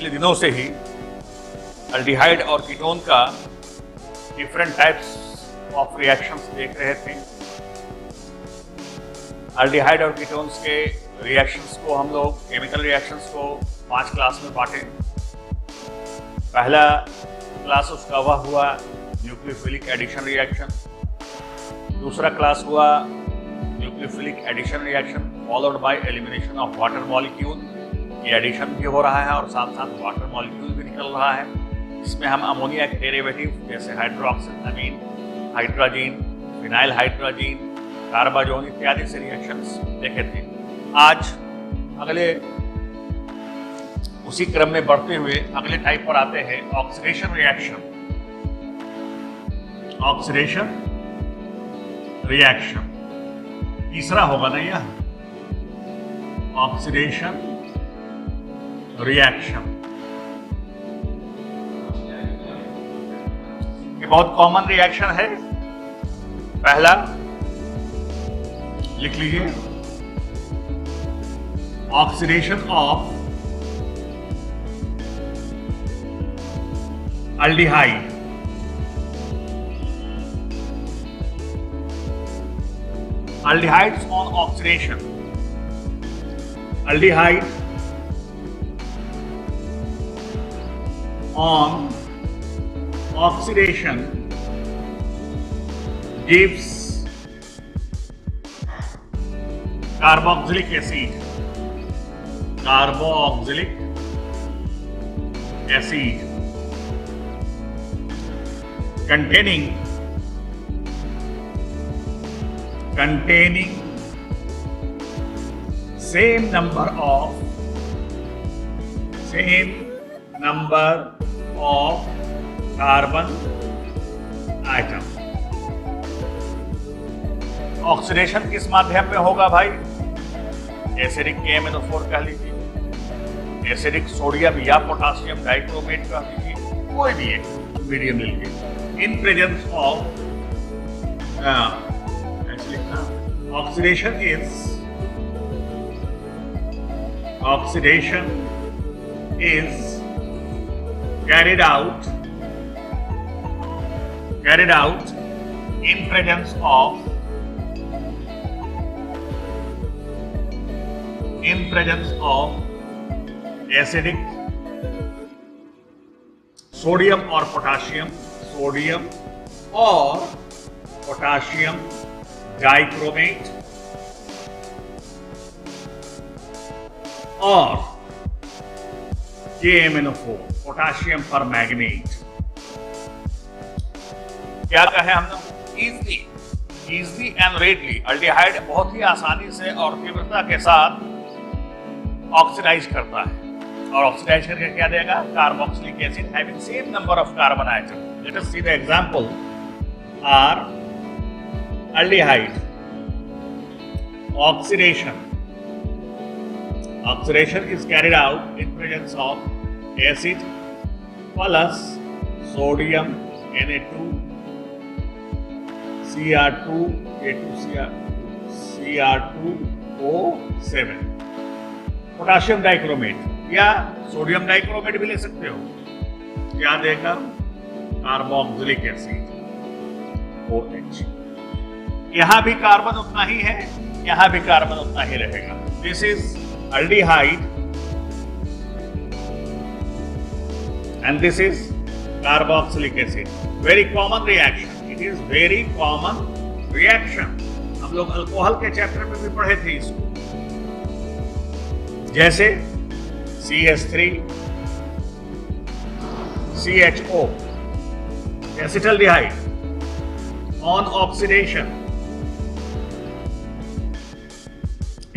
पिछले दिनों से ही अल्डिहाइड और कीटोन का डिफरेंट टाइप्स ऑफ रिएक्शंस देख रहे थे। अल्डिहाइड और कीटोन्स के रिएक्शंस को हम लोग केमिकल रिएक्शंस को 5 क्लास में बांटे। पहला क्लास उसका वह हुआ न्यूक्लियोफिलिक एडिशन रिएक्शन, दूसरा क्लास हुआ nucleophilic addition reaction followed by elimination of water molecule. ये एडिशन भी हो रहा है और साथ साथ वाटर मॉलिक्यूल भी निकल रहा है। इसमें हम अमोनिया के डेरिवेटिव जैसे हाइड्रोक्सिल अमीन, हाइड्रोजीन, फिनाइल हाइड्रोजीन, कार्बाजोन इत्यादि से रिएक्शंस देखे थे। आज अगले उसी क्रम में बढ़ते हुए अगले टाइप पर आते हैं ऑक्सीडेशन रिएक्शन। ऑक्सीडेशन रिएक्शन तीसरा होगा ना यह ऑक्सीडेशन रिएक्शन। ये बहुत कॉमन रिएक्शन है। पहला लिख लीजिए, oxidation of aldehyde. Aldehydes on oxidation. Aldehyde on oxidation gives carboxylic acid. Carboxylic acid containing same number of carbon atom। Oxidation किस माध्यम में होगा भाई? एसिडिक KMnO4 कह लीजिए, एसिडिक सोडियम या पोटासियम डाइक्रोमेट कह लीजिए, कोई भी एक मीडियम ले लीजिए। In presence of oxidation is carried out in presence of acidic sodium or potassium dichromate और KMnO4 पोटाशियम पर मैग्नेट। क्या कहे हमने? इजली एंड रेडली अल्डिहाइड बहुत ही आसानी से और तीव्रता के साथ ऑक्सीडाइज करता है और ऑक्सीडाइज करके क्या देगा? Carboxylic acid having same number of carbon atom. Let us see the example are aldehyde oxidation is carried out in presence of acid plus sodium Na2 Cr2 Cr2O7 potassium dichromate या sodium dichromate भी ले सकते हो। क्या देगा? Carboxylic acid OH। यहां भी carbon उतना ही है, यहां भी कार्बन उतना ही रहेगा। This is aldehyde and this is carboxylic acid. Very common reaction, it is very common reaction. हम लोग अल्कोहल के चैप्टर में भी पढ़े थे इसको, जैसे CH3 CHO acetaldehyde on oxidation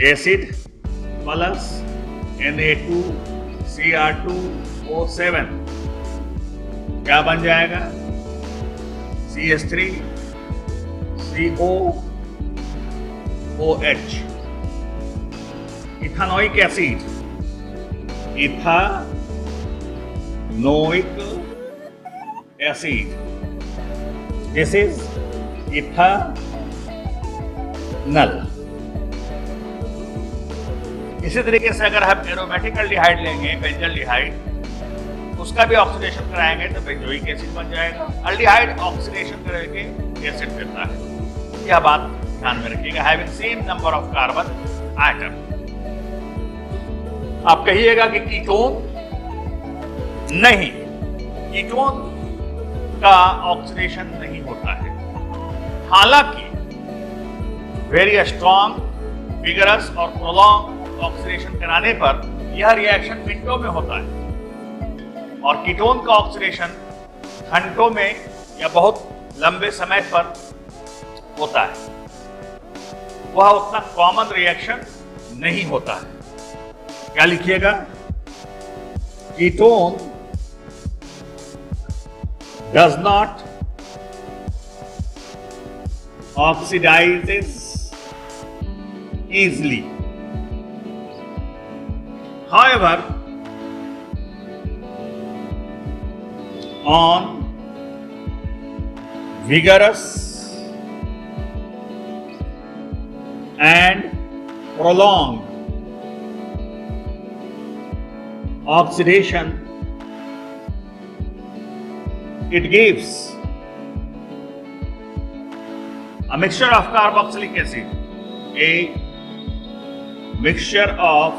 acid plus Na2 Cr2O7 क्या बन जाएगा? CH3 COOH ethanoic acid, ethanoic acid. This is ethanol. इसी तरीके से अगर हम एरोमेटिक अल्डिहाइड लेंगे, बेंजल्डिहाइड, उसका भी ऑक्सीडेशन कराएंगे तो बेंजोइक एसिड बन जाएगा। अल्डिहाइड ऑक्सीडेशन करके एसिड देता है, यह बात ध्यान में रखिएगा। Having same number of carbon item. आप कहिएगा कि कीटोन नहीं, कीटोन का ऑक्सीडेशन नहीं होता है। हालांकि वेरी स्ट्रॉन्ग, विगरस और प्रोलॉन्ग ऑक्सीडेशन कराने पर यह रिएक्शन मिनटों में होता है, और कीटोन का ऑक्सीडेशन घंटों में या बहुत लंबे समय पर होता है। वह उतना कॉमन रिएक्शन नहीं होता है। क्या लिखिएगा? Ketone does not oxidizes easily. However, on vigorous and prolonged oxidation, it gives a mixture of carboxylic acid, a mixture of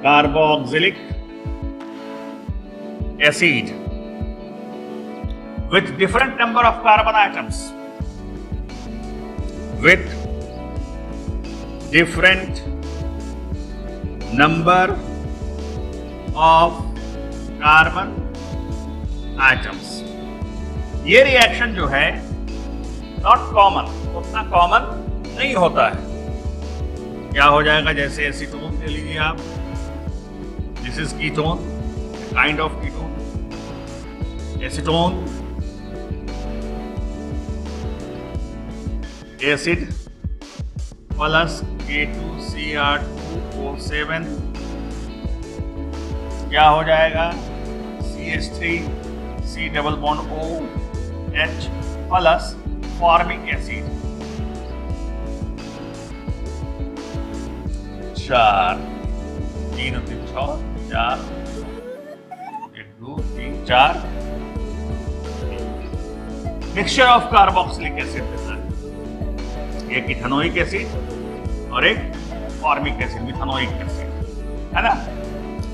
carboxylic acid with different number of carbon atoms, with different number of carbon atoms. ये reaction जो है not common, उतना common नहीं होता है। क्या हो जाएगा? जैसे एसीटोन ले लीजिए आप, this is ketone, kind of ketone. Acetone acid plus K2Cr2O7, क्या हो जाएगा? CH3 C double bond OH plus formic acid. 4 3 और 3 6 4 1 2 3 4 मिक्सचर ऑफ कार्बोक्सिलिक एसिड देता है। एक इथेनोइक एसिड और एक फॉर्मिक एसिड, मिथेनोइक एसिड, है ना।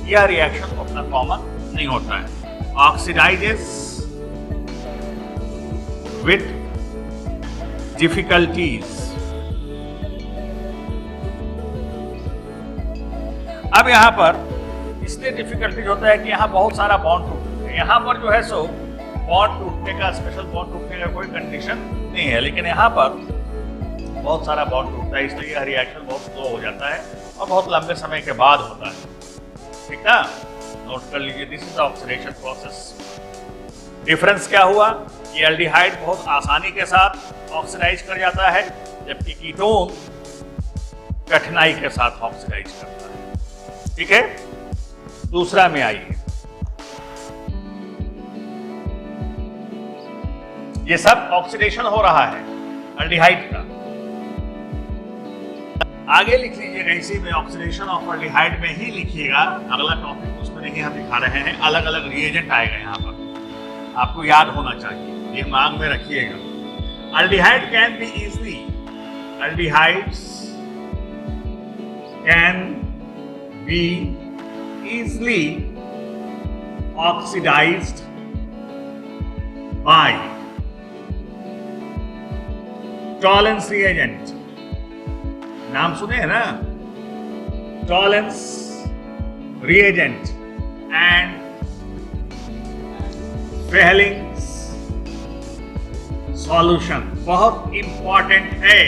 यह रिएक्शन उतना कॉमन नहीं होता है। Oxidizes with difficulties। अब यहां पर इसलिए डिफिकल्टीज होता है कि यहां बहुत सारा बॉन्ड टूटता है। यहां पर जो है सो बॉन्ड टूटने का, स्पेशल बॉन्ड टूटने का कोई कंडीशन नहीं है, लेकिन यहां पर बहुत सारा बॉन्ड टूटता है, इसलिए यह रिएक्शन बहुत स्लो हो जाता है और बहुत लंबे समय के बाद होता है। ठीक है, नोट कर लीजिए। This is oxidation process. Difference क्या हुआ कि एल्डिहाइड बहुत आसानी के साथ ऑक्सीडाइज कर जाता है, जबकि कीटोन कठिनाई के साथ ऑक्सीडाइज करता है। ठीक है, दूसरा में आइए। ये सब ऑक्सीडेशन हो रहा है एल्डिहाइड का। आगे लिख लीजिएगा, इसी में ऑक्सीडेशन ऑफ एल्डिहाइड में ही लिखिएगा। अगला टॉपिक उसमें नहीं हम दिखा रहे हैं, अलग अलग रिएजेंट आएगा यहाँ पर, आपको याद होना चाहिए, ये दिमाग में रखिएगा। Aldehyde can be easily, aldehydes can be easily oxidized by Tollens reagent. नाम सुने हैं ना, Tollens reagent and Fehling's solution. बहुत इंपॉर्टेंट है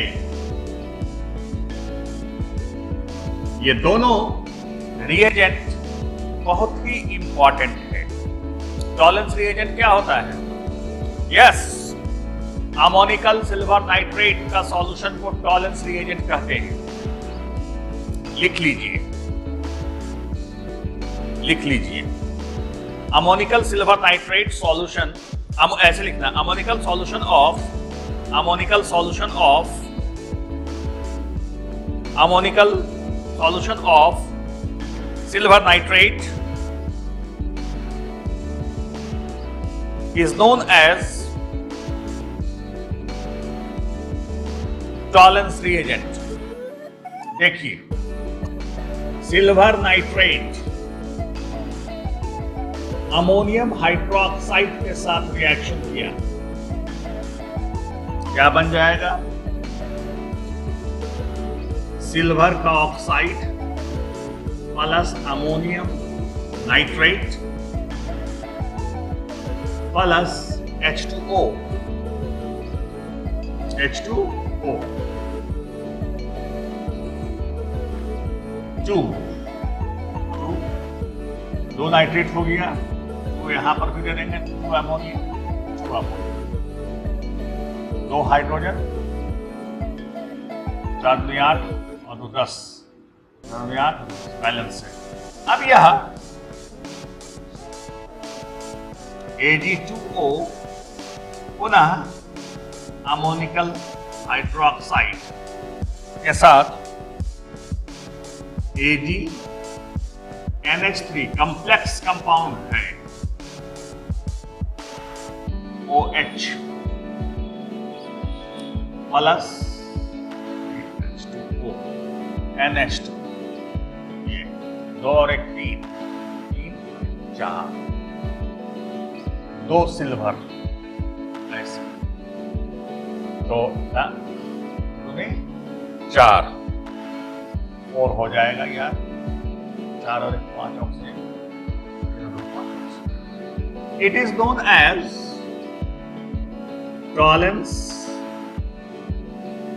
ये दोनों रिएजेंट, बहुत ही इंपॉर्टेंट है। टॉलेंस रिएजेंट क्या होता है? यस, अमोनिकल सिल्वर नाइट्रेट का सॉल्यूशन को टॉलेंस रिएजेंट कहते हैं। लिख लीजिए, लिख लीजिए। अमोनिकल सिल्वर नाइट्रेट सॉल्यूशन, ऐसे लिखना, ammoniacal solution of, ammoniacal solution of, ammoniacal solution of silver nitrate is known as Tollens reagent. देखिए, सिल्वर नाइट्रेट अमोनियम हाइड्रोक्साइड के साथ रिएक्शन किया, क्या बन जाएगा? सिल्वर का oxide plus ammonium nitrate plus H2O, H2O 2 nitrate हो गया, तो यहां पर भी दे देंगे 2 अमोनियम, 2 हाइड्रोजन, 4 दूनी 8 और 2 10, 4 दूनी 8 बैलेंस है। अब यह Ag2O पुनः अमोनिकल हाइड्रोक्साइड के साथ AgNH3 कॉम्प्लेक्स कंपाउंड है OH प्लस H2O NH2, ये 2 और 1 3, 4, 2 सिल्वर, ऐसे 2 दूनी 4, 4 हो जाएगा यार, 4 और 1 5 oxygen, 5 oxygen. It is known as Tollens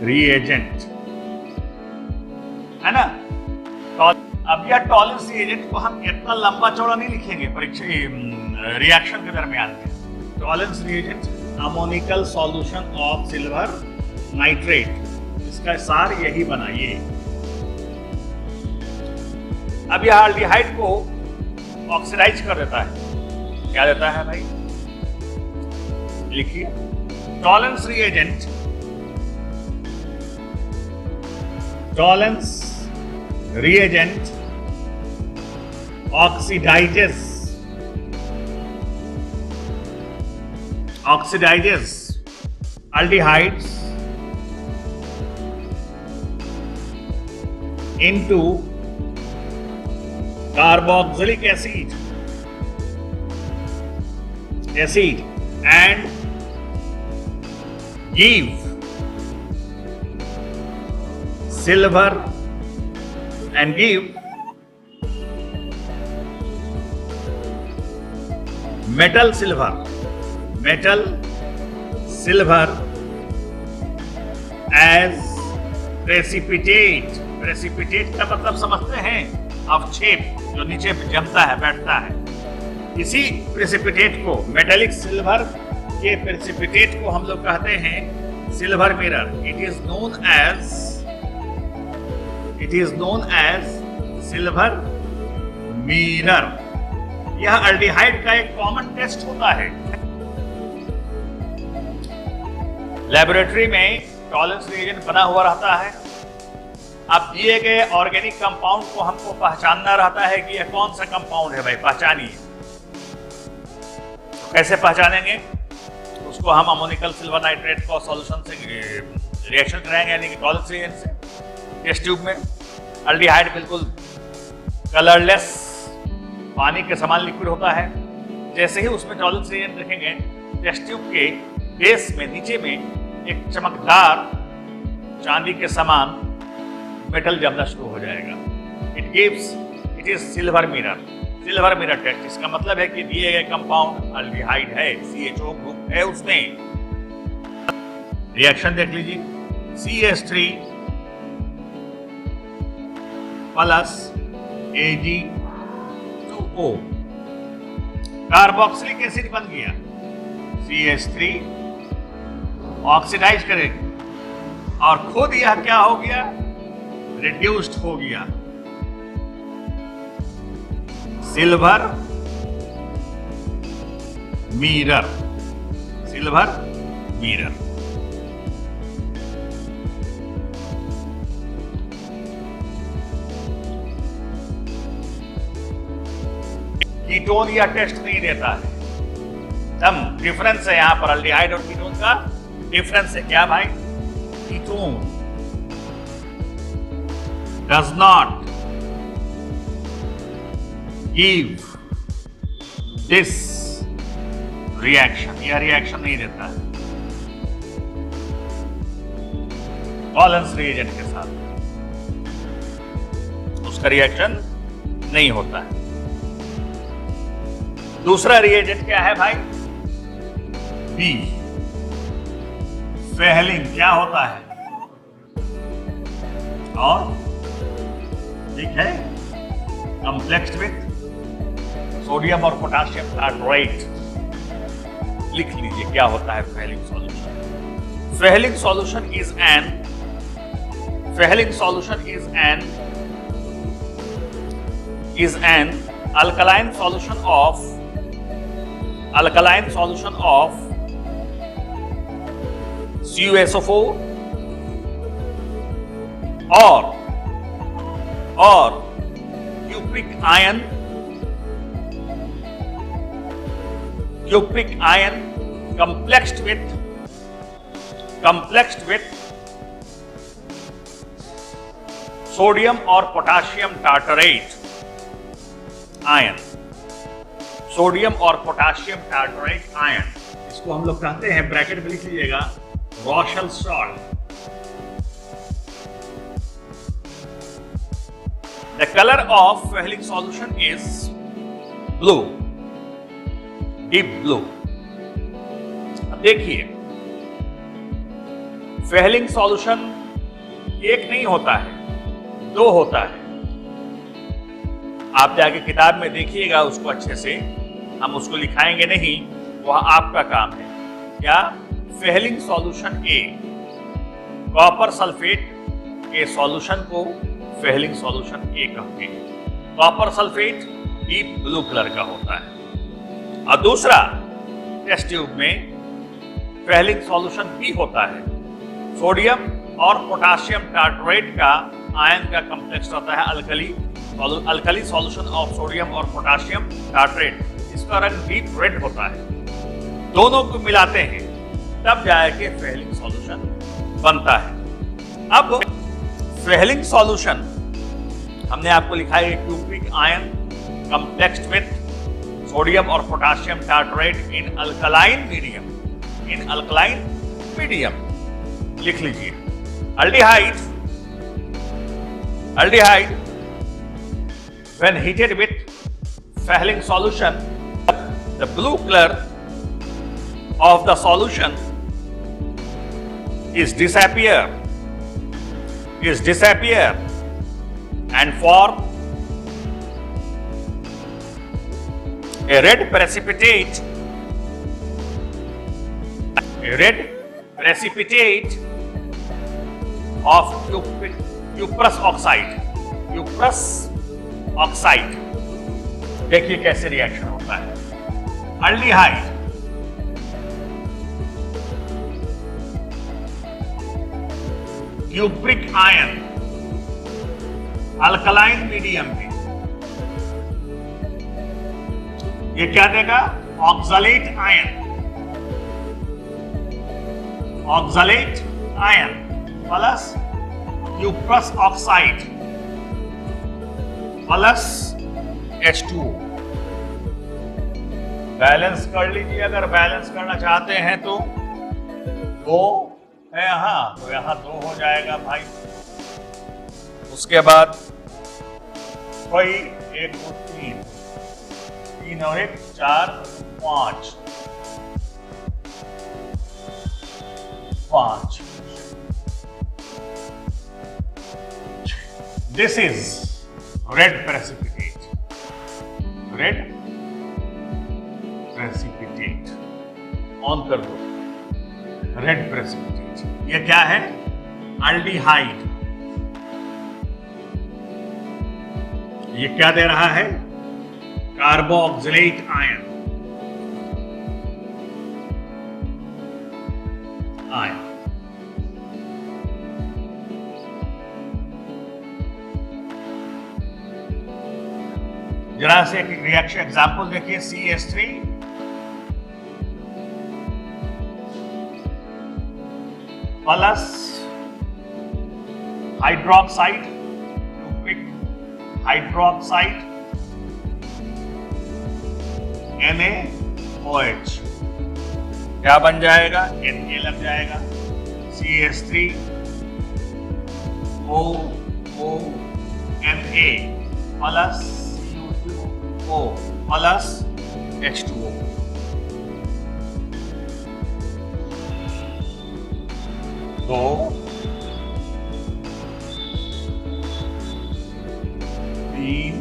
reagent, है ना? अब यह टॉलेंस रिएजेंट को हम इतना लंबा चौड़ा नहीं लिखेंगे परीक्षा रिएक्शन के दरमियान में। Tollens reagent ammoniacal solution of silver nitrate, इसका सार यही बनाइए। अब यह एल्डिहाइड को ऑक्सीडाइज कर देता है, क्या देता है भाई? लिखिए, Tollens reagent oxidizes aldehydes into carboxylic acid and give silver and give metal silver as precipitate का मतलब समझते हैं? अवक्षेप जो नीचे जमता है, बैठता है। इसी प्रेसिपिटेट को, मेटेलिक सिल्वर के प्रेसिपिटेट को हम लोग कहते हैं silver mirror. It is known as silver mirror. यह एल्डिहाइड का एक कॉमन टेस्ट होता है। लेबोरेटरी में टॉलेंस रिएजेंट बना हुआ रहता है। अब दिए गए ऑर्गेनिक कंपाउंड को हमको पहचानना रहता है कि यह कौन सा कंपाउंड है भाई, पहचानिए। तो कैसे पहचानेंगे? उसको हम अमोनिकल सिल्वर नाइट्रेट को सॉल्यूशन से रिएक्शन कराएंगे, यानी कि टॉलेंस रिएजेंट से। टेस्ट ट्यूब में एल्डिहाइड बिल्कुल कलरलेस पानी के समान लिक्विड होता है। जैसे ही उसमें टॉलेंस रिएजेंट रखेंगे, टेस्ट ट्यूब के बेस में नीचे में एक चमकदार चांदी के समान मेटल जमना शुरू हो जाएगा। It is silver mirror test. इसका मतलब है कि दिए गए कंपाउंड एल्डिहाइड है, CHO ग्रुप है उसमें। रिएक्शन देख लीजिए, CH3 plus Ag2O carboxylic acid बन गया। CH3 ऑक्सीडाइज करेगा और खुद यह क्या हो गया? रिड्यूस्ड हो गया। Silver mirror. कीटोन या टेस्ट नहीं देता है। तब डिफरेंस है यहां पर अल्डिहाइड और कीटोन का डिफरेंस है क्या भाई? Ketone does not give this reaction, यह रिएक्शन नहीं देता है वैलेंस रिएजेंट के साथ, उसका रिएक्शन नहीं होता है। दूसरा रिएजेंट क्या है भाई? बी, फेहलिंग क्या होता है? और ठीक है, कंप्लेक्स विथ सोडियम और पोटाशियम टार्टरेट। लिख लीजिए क्या होता है Fehling solution. Fehling solution is an alkaline solution of CuSO4 or cupric ion complexed with sodium और पोटाशियम टार्टरेट आयन, सोडियम और पोटाशियम टार्टरेट आयन, इसको हम लोग कहते हैं, ब्रैकेट में लिख लीजिएगा, Rochelle salt. The colour of Fehling solution is blue, deep blue. अब देखिए, फेहलिंग सॉल्यूशन एक नहीं होता है, दो होता है। आप जाके किताब में देखिएगा उसको अच्छे से, हम उसको लिखाएंगे नहीं, वह आपका काम है। क्या? फेहलिंग सॉल्यूशन ए, कॉपर सल्फेट के सॉल्यूशन को फेहलिंग सॉल्यूशन ए कहते हैं। Copper sulphate deep blue colour का होता है। और दूसरा टेस्ट ट्यूब में फेहलिंग सॉल्यूशन बी होता है, सोडियम और पोटाशियम टार्टरेट का आयन का कॉम्प्लेक्स होता है, अल्कली सॉल्यूशन ऑफ सोडियम और पोटाशियम टार्टरेट। इसका रंग डीप रेड होता है। दोनों को मिलाते हैं तब जाके फेहलिंग सॉल्यूशन बनता है। अब फेहलिंग सॉल्यूशन हमने आपको लिखा है, क्यूप्रिक आयन कॉम्प्लेक्स्ड विथ सोडियम और potassium tartrate in alkaline medium. लिख लीजिए, aldehyde when heated with Fehling's solution, the blue color of the solution is disappear and form a red precipitate of cuprous oxide। देखिए कैसे reaction होता है। Aldehyde cupric ion alkaline medium में, ये क्या देगा? Oxalate ion plus cuprous oxide plus H2O। Balance कर लीजिए, अगर बैलेंस करना चाहते हैं तो 2 है यहां, तो यहां 2 हो जाएगा भाई। उसके बाद कोई 1 2 3 और 1 4 5 This is red precipitate। On कर दो। रेड प्रेसिपिटेट, ये क्या है? अल्डिहाइड। ये क्या दे रहा है? Carboxylate ion. जरा से एक रिएक्शन एग्जांपल देखिए, CH3 plus hydroxide, hydroxide NaOH, क्या बन जाएगा? Na लग जाएगा। CH3 OONA plus O plus H2O। तो 3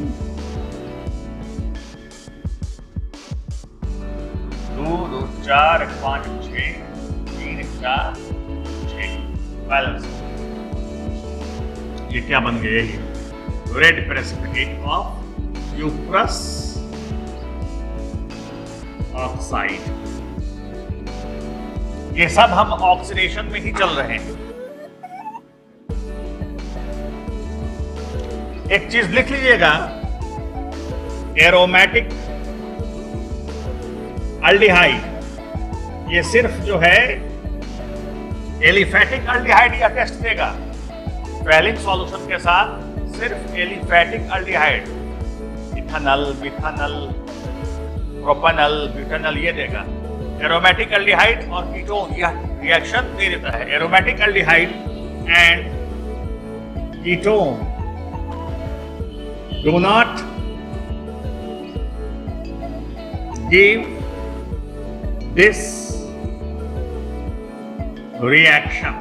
2 2 4 5 6 3 4 6 बैलेंस। ये क्या बन गया? ये red precipitate of cuprous oxide. ये सब हम ऑक्सीडेशन में ही चल रहे हैं। एक चीज लिख लीजिएगा, एरोमेटिक अल्डिहाइड ये सिर्फ जो है एलिफैटिक अल्डिहाइड या टेस्ट देगा। फैलिक सॉल्यूशन के साथ सिर्फ aliphatic aldehyde, ethanol, methanol, propanal, butanal ये देगा। एरोमेटिक अल्डिहाइड और कीटोन यह रिएक्शन दे देता है। Aromatic aldehyde and ketone do not give this reaction.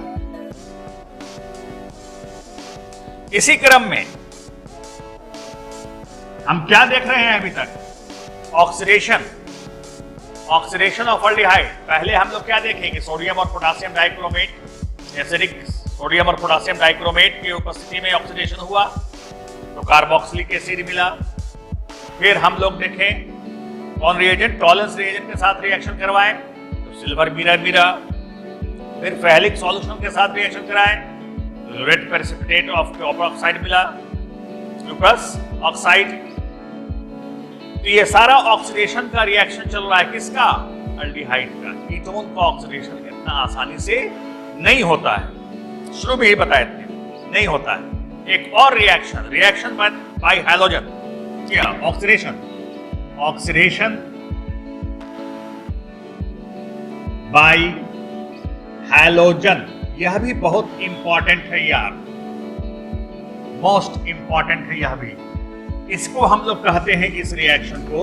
इसी क्रम में हम क्या देख रहे हैं अभी तक? Oxidation, oxidation of aldehyde. पहले हम लोग क्या देखेंगे? सोडियम और पोटासियम डाइक्रोमेट, एसिडिक सोडियम और पोटासियम डाइक्रोमेट की उपस्थिति में ऑक्सीडेशन हुआ तो कार्बोक्सिलिक एसिड मिला। फिर हम लोग देखें कौन रिएजेंट, टॉलेंस रिएजेंट के साथ रिएक्शन करवाएं तो सिल्वर मिरर मिला। फिर फैलिक सॉल्यूशन के साथ रिएक्शन कराएं तो red precipitate of copper oxide मिला, क्यूप्रस ऑक्साइड। तो ये सारा ऑक्सीडेशन का रिएक्शन चल रहा है। किसका? अल्डिहाइड का। कीटोन का ऑक्सीडेशन इतना आसानी से नहीं होता है, शुरू में ही बताए थे, नहीं होता है। एक और रिएक्शन, रिएक्शन बाय हैलोजन, क्या? Oxidation, oxidation bye halogen. यह भी बहुत इंपॉर्टेंट है यार, मोस्ट इंपॉर्टेंट है यह भी। इसको हम लोग कहते हैं, इस रिएक्शन को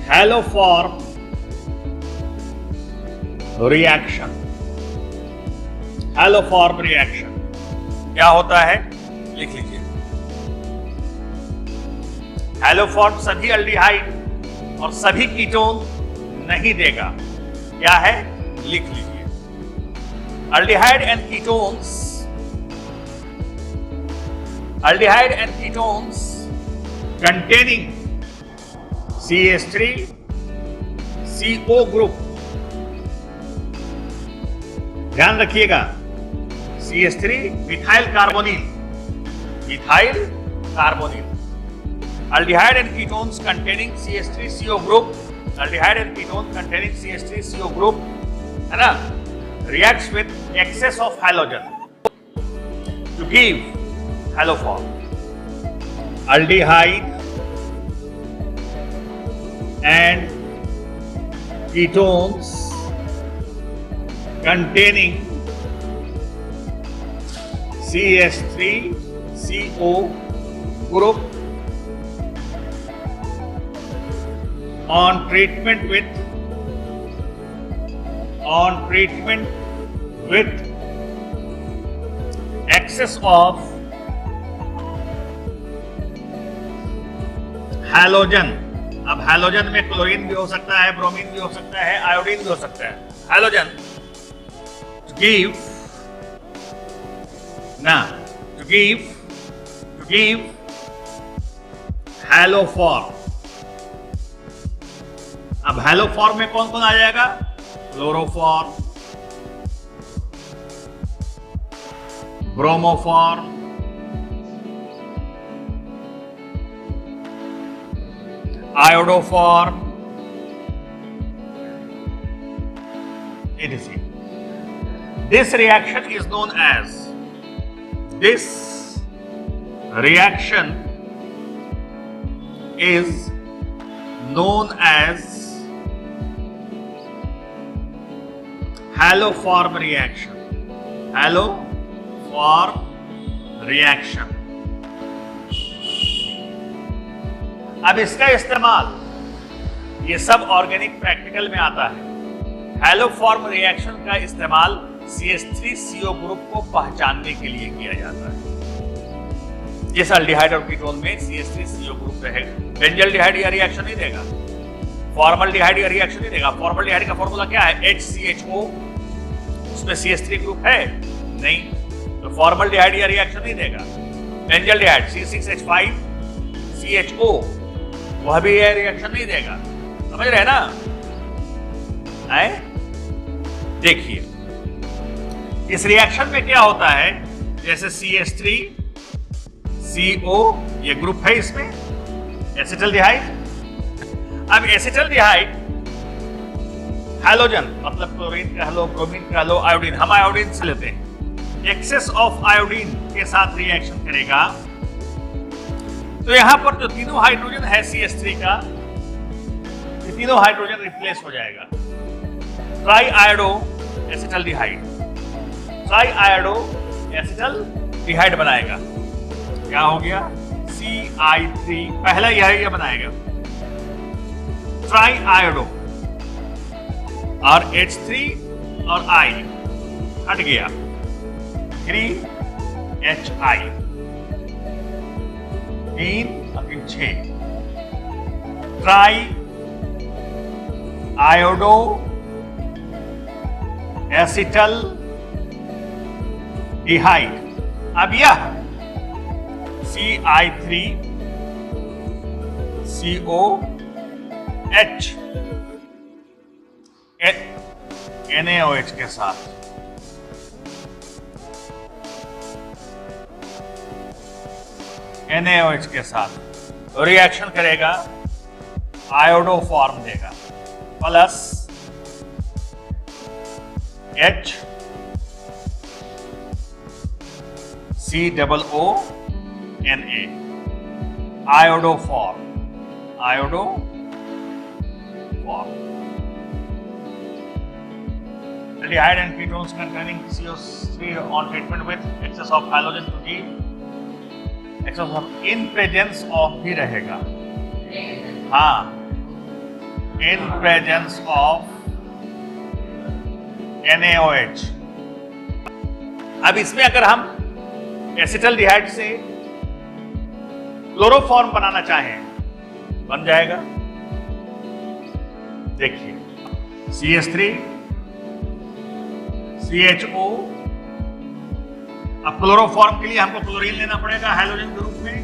हैलोफॉर्म रिएक्शन। हैलोफॉर्म रिएक्शन क्या होता है? लिख लीजिए। हैलोफॉर्म सभी अल्डिहाइड और सभी कीटोन नहीं देगा। क्या है? लिख लीजिए। Aldehyde and ketones, aldehyde and ketones containing CH3 CO group। ध्यान रखिएगा, CH3 methyl carbonyl, methyl carbonyl. aldehyde and ketones containing CH3 CO group, aldehyde and ketones containing CH3 CO group है ना, reacts with excess of halogen to give haloform. Aldehyde and ketones containing CH3 CO group on treatment with excess of halogen. अब halogen में chlorine भी हो सकता है, bromine भी हो सकता है, आयोडीन भी हो सकता है। Halogen to give haloform. अब हैलोफॉर्म में कौन कौन आ जाएगा? Chloroform, bromoform, iodoform, etc. This reaction is known as haloform reaction. Haloform reaction. अब इसका इस्तेमाल ये सब ऑर्गेनिक प्रैक्टिकल में आता है। हैलोफॉर्म रिएक्शन का इस्तेमाल CH3CO ग्रुप को पहचानने के लिए किया जाता है। जिस अल्डिहाइड और कीटोन में CH3CO ग्रुप रहेगा, बेंजल्डिहाइड यह रिएक्शन नहीं देगा, फॉर्मल्डिहाइड यह रिएक्शन नहीं देगा। फॉर्मल्डिहाइड का फॉर्मूला क्या है? HCHO, उसमें CH3 ग्रुप है नहीं, तो फॉर्मल्डिहाइड यह रिएक्शन नहीं देगा। बेंजल्डिहाइड C6H5CHO, वह भी यह रिएक्शन नहीं देगा। समझ रहे ना? देखिए इस रिएक्शन में क्या होता है, जैसे CH3CO ये ग्रुप है, इसमें एसिटल्डिहाइड। अब एसिटल्डिहाइड हैलोजन मतलब क्लोरीन कह लो, ब्रोमीन कह लो, आयोडीन, हम आयोडीन से लेते हैं, एक्सेस ऑफ आयोडीन के साथ रिएक्शन करेगा तो यहां पर जो तीनों हाइड्रोजन है CH3 का, ये तीनों हाइड्रोजन रिप्लेस हो जाएगा try iodo acetaldehyde. Try iodo acetaldehyde बनाएगा। क्या हो गया? CI3, पहला यह बनाएगा ट्राई आयोडो, और H3 और I हट गया, 3HI, 3 और 6 ट्राई आयोडो एसिटल्डिहाइड। अब यह CI3COH NaOH के साथ NaOH के साथ रिएक्शन करेगा, आयोडोफॉर्म देगा, plus H COONA, iodoform. Aldehyde and ketones containing CO3 on treatment with excess of halogen to give excess of, in presence of भी रहेगा, हाँ, in presence of NaOH। अब इसमें अगर हम एसिटल्डिहाइड से क्लोरोफॉर्म बनाना चाहें, बन जाएगा। देखिए CH3 CHO, अब क्लोरोफॉर्म के लिए हमको क्लोरीन लेना पड़ेगा हाइड्रोजन ग्रुप में,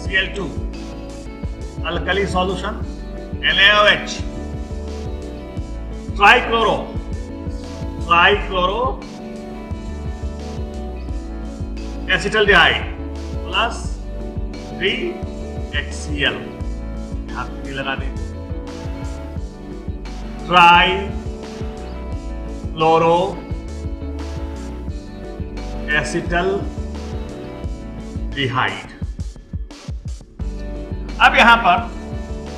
Cl2, alkali solution NaOH, trichloro acetaldehyde plus 3HCl, यहां पे लगा दें, ट्राई क्लोरो एसिटल्डिहाइड। अब यहां पर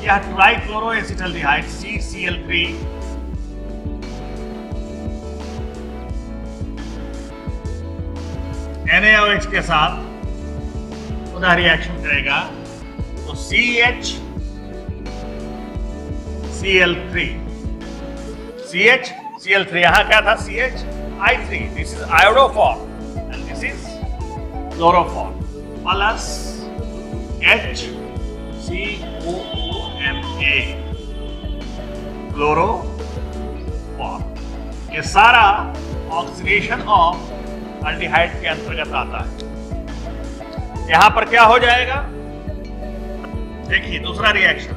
यह ट्राइक्लोरो एसिटल्डिहाइड CCl3 NaOH के साथ पुनः रिएक्शन करेगा तो CHCl3 यहां क्या था? CHI3, this is iodoform and this is chloroform, plus HCOONA, chloroform. ये सारा ऑक्सीडेशन ऑफ अल्डिहाइड के अंतर्गत आता है। यहां पर क्या हो जाएगा? देखिए दूसरा रिएक्शन,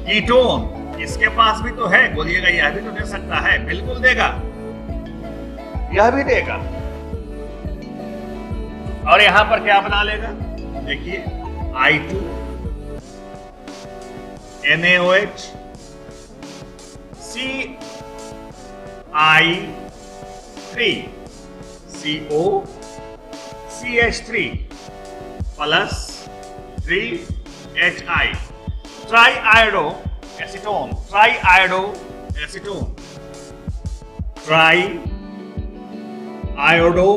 कीटोन, इसके पास भी तो है, बोलिएगा यह भी तो दे सकता है, बिल्कुल देगा, यह भी देगा। और यहां पर क्या बना लेगा? देखिए I2 NaOH CI3 CO CH3 plus 3HI triiodoacetone triiodo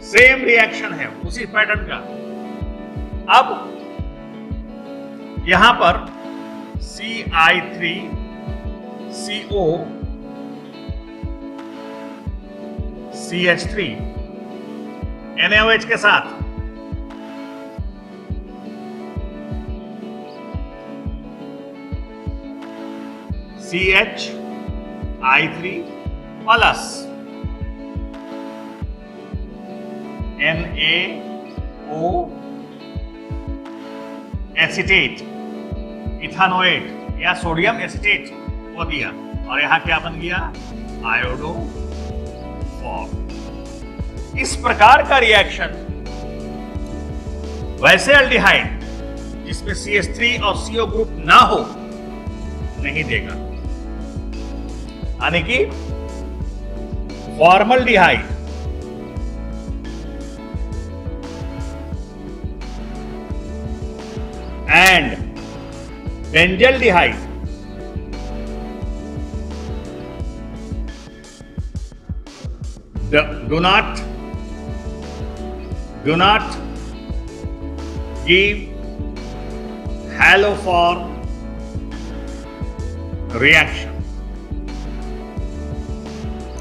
same reaction है उसी पैटर्न का। अब यहां पर CI3CO CH3 NaOH के साथ CHI3 प्लस NaO एसिटेट इथानोएट या सोडियम एसिटेट को दिया और यहां क्या बन गया आयोडो फॉर्म। इस प्रकार का रिएक्शन वैसे एल्डिहाइड जिसमें CH3 और CO ग्रुप ना हो नहीं देगा, यानी कि formaldehyde and benzaldehyde do not give haloform reaction।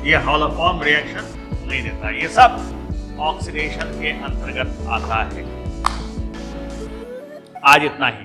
ये haloform reaction नहीं देता। ये सब ऑक्सीडेशन के अंतर्गत आता है। आज इतना ही।